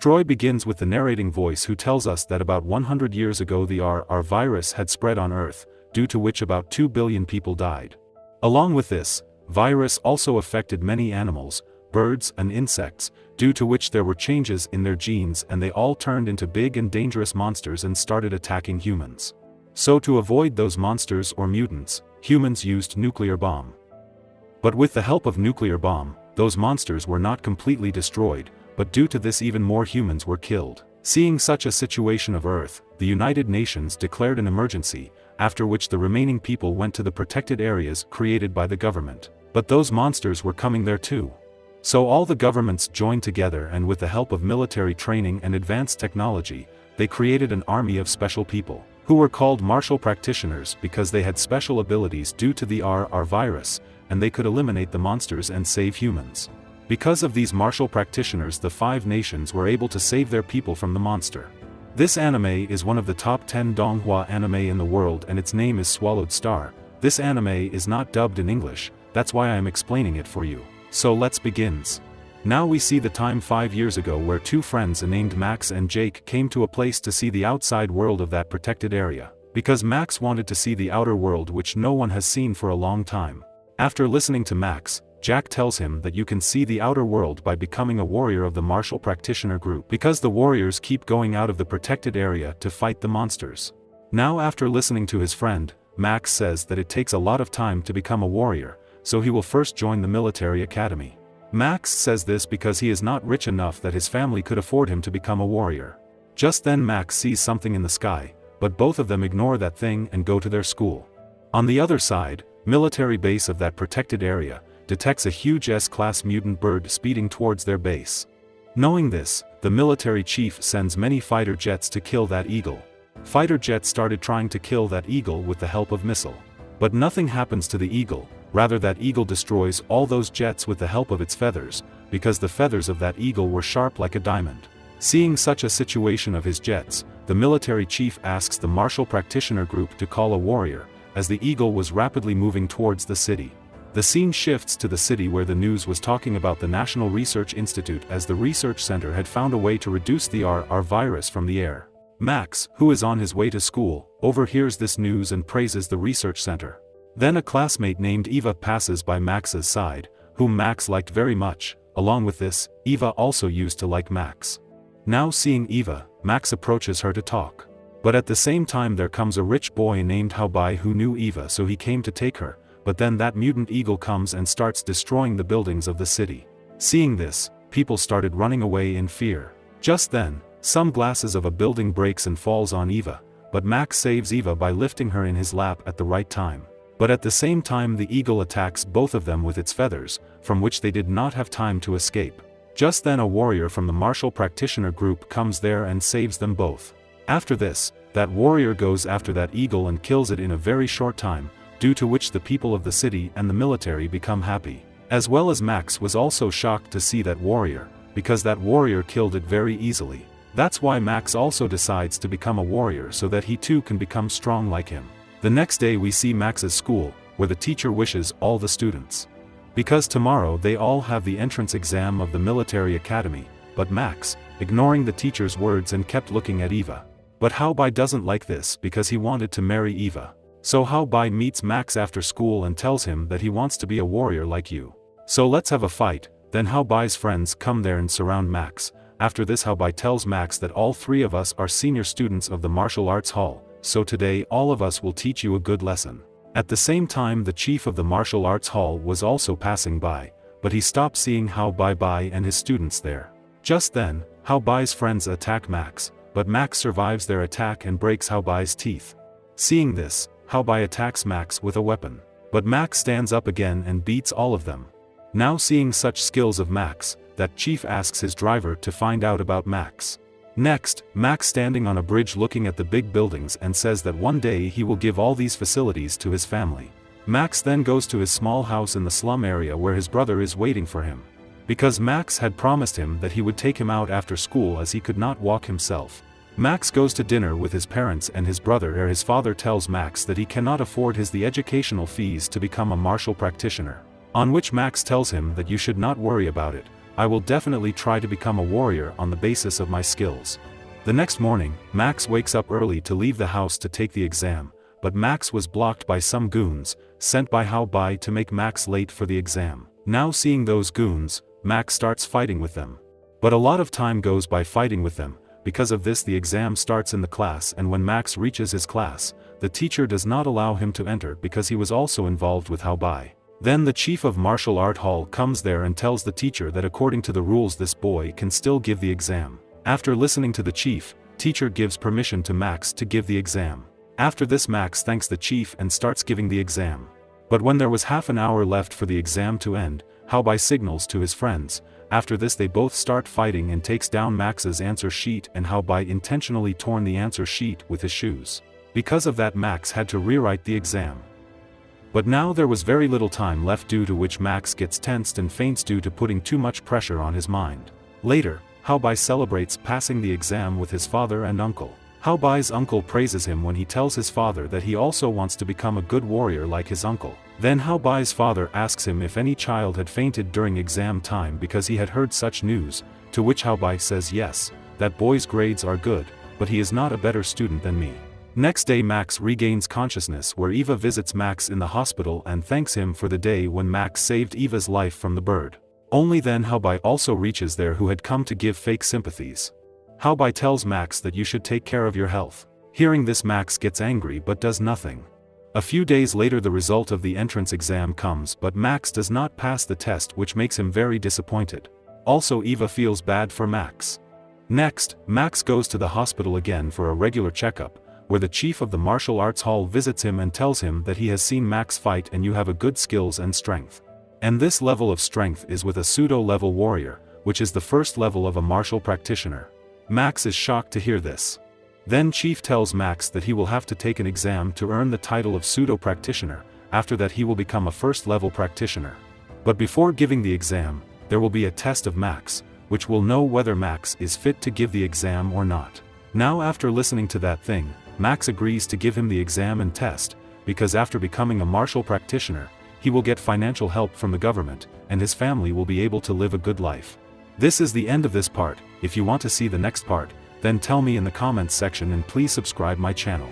Story begins with the narrating voice who tells us that about 100 years ago the RR virus had spread on Earth, due to which about 2 billion people died. Along with this, virus also affected many animals, birds and insects, due to which there were changes in their genes and they all turned into big and dangerous monsters and started attacking humans. So to avoid those monsters or mutants, humans used nuclear bomb. But with the help of nuclear bomb, those monsters were not completely destroyed, but due to this even more humans were killed. Seeing such a situation of Earth, the United Nations declared an emergency, after which the remaining people went to the protected areas created by the government. But those monsters were coming there too. So all the governments joined together and with the help of military training and advanced technology, they created an army of special people, who were called martial practitioners because they had special abilities due to the RR virus, and they could eliminate the monsters and save humans. Because of these martial practitioners, the 5 nations were able to save their people from the monster. This anime is one of the top 10 donghua anime in the world and its name is Swallowed Star. This anime is not dubbed in English, that's why I am explaining it for you. So let's begins. Now we see the time 5 years ago where 2 friends named Max and Jake came to a place to see the outside world of that protected area, because Max wanted to see the outer world which no one has seen for a long time. After listening to Max, Jack tells him that you can see the outer world by becoming a warrior of the martial practitioner group because the warriors keep going out of the protected area to fight the monsters. Now after listening to his friend, Max says that it takes a lot of time to become a warrior, so he will first join the military academy. Max says this because he is not rich enough that his family could afford him to become a warrior. Just then Max sees something in the sky, but both of them ignore that thing and go to their school. On the other side, military base of that protected area, detects a huge S-class mutant bird speeding towards their base. Knowing this, the military chief sends many fighter jets to kill that eagle. Fighter jets started trying to kill that eagle with the help of missile. But nothing happens to the eagle, rather that eagle destroys all those jets with the help of its feathers, because the feathers of that eagle were sharp like a diamond. Seeing such a situation of his jets, the military chief asks the martial practitioner group to call a warrior, as the eagle was rapidly moving towards the city. The scene shifts to the city where the news was talking about the National Research Institute as the research center had found a way to reduce the RR virus from the air. Max, who is on his way to school, overhears this news and praises the research center. Then a classmate named Eva passes by Max's side, whom Max liked very much. Along with this, Eva also used to like Max. Now seeing Eva, Max approaches her to talk. But at the same time there comes a rich boy named Haobai who knew Eva, so he came to take her, but then that mutant eagle comes and starts destroying the buildings of the city. Seeing this, people started running away in fear. Just then, some glasses of a building breaks and falls on Eva, but Max saves Eva by lifting her in his lap at the right time. But at the same time the eagle attacks both of them with its feathers, from which they did not have time to escape. Just then a warrior from the martial practitioner group comes there and saves them both. After this, that warrior goes after that eagle and kills it in a very short time, due to which the people of the city and the military become happy. As well as Max was also shocked to see that warrior, because that warrior killed it very easily. That's why Max also decides to become a warrior so that he too can become strong like him. The next day we see Max's school, where the teacher wishes all the students. Because tomorrow they all have the entrance exam of the military academy, but Max, ignoring the teacher's words and kept looking at Eva. But Haobai doesn't like this because he wanted to marry Eva. So Haobai meets Max after school and tells him that he wants to be a warrior like you. So let's have a fight. Then Haobai's friends come there and surround Max. After this Haobai tells Max that all 3 of us are senior students of the martial arts hall, so today all of us will teach you a good lesson. At the same time the chief of the martial arts hall was also passing by, but he stopped seeing Haobai and his students there. Just then, Haobai's friends attack Max, but Max survives their attack and breaks Haobai's teeth. Seeing this, Haobai attacks Max with a weapon. But Max stands up again and beats all of them. Now seeing such skills of Max, that chief asks his driver to find out about Max. Next, Max standing on a bridge looking at the big buildings and says that one day he will give all these facilities to his family. Max then goes to his small house in the slum area where his brother is waiting for him. Because Max had promised him that he would take him out after school as he could not walk himself. Max goes to dinner with his parents and his brother ere his father tells Max that he cannot afford the educational fees to become a martial practitioner. On which Max tells him that you should not worry about it, I will definitely try to become a warrior on the basis of my skills. The next morning, Max wakes up early to leave the house to take the exam, but Max was blocked by some goons, sent by Hao Bai to make Max late for the exam. Now seeing those goons, Max starts fighting with them. But a lot of time goes by fighting with them. Because of this the exam starts in the class, and when Max reaches his class, the teacher does not allow him to enter because he was also involved with Hao Bai. Then the chief of martial art hall comes there and tells the teacher that according to the rules this boy can still give the exam. After listening to the chief, teacher gives permission to Max to give the exam. After this Max thanks the chief and starts giving the exam. But when there was half an hour left for the exam to end, Hao Bai signals to his friends. After this they both start fighting and takes down Max's answer sheet, and Hao Bai intentionally torn the answer sheet with his shoes. Because of that Max had to rewrite the exam. But now there was very little time left, due to which Max gets tensed and faints due to putting too much pressure on his mind. Later, Hao Bai celebrates passing the exam with his father and uncle. Hao Bai's uncle praises him when he tells his father that he also wants to become a good warrior like his uncle. Then Hao Bai's father asks him if any child had fainted during exam time because he had heard such news, to which Hao Bai says yes, that boy's grades are good, but he is not a better student than me. Next day Max regains consciousness, where Eva visits Max in the hospital and thanks him for the day when Max saved Eva's life from the bird. Only then Hao Bai also reaches there, who had come to give fake sympathies. Hao Bai tells Max that you should take care of your health. Hearing this Max gets angry but does nothing. A few days later the result of the entrance exam comes, but Max does not pass the test, which makes him very disappointed. Also Eva feels bad for Max. Next, Max goes to the hospital again for a regular checkup, where the chief of the martial arts hall visits him and tells him that he has seen Max fight and you have a good skills and strength. And this level of strength is with a pseudo-level warrior, which is the first level of a martial practitioner. Max is shocked to hear this. Then Chief tells Max that he will have to take an exam to earn the title of pseudo-practitioner. After that he will become a first-level practitioner. But before giving the exam, there will be a test of Max, which will know whether Max is fit to give the exam or not. Now after listening to that thing, Max agrees to give him the exam and test, because after becoming a martial practitioner, he will get financial help from the government, and his family will be able to live a good life. This is the end of this part. If you want to see the next part, then tell me in the comments section, and please subscribe my channel.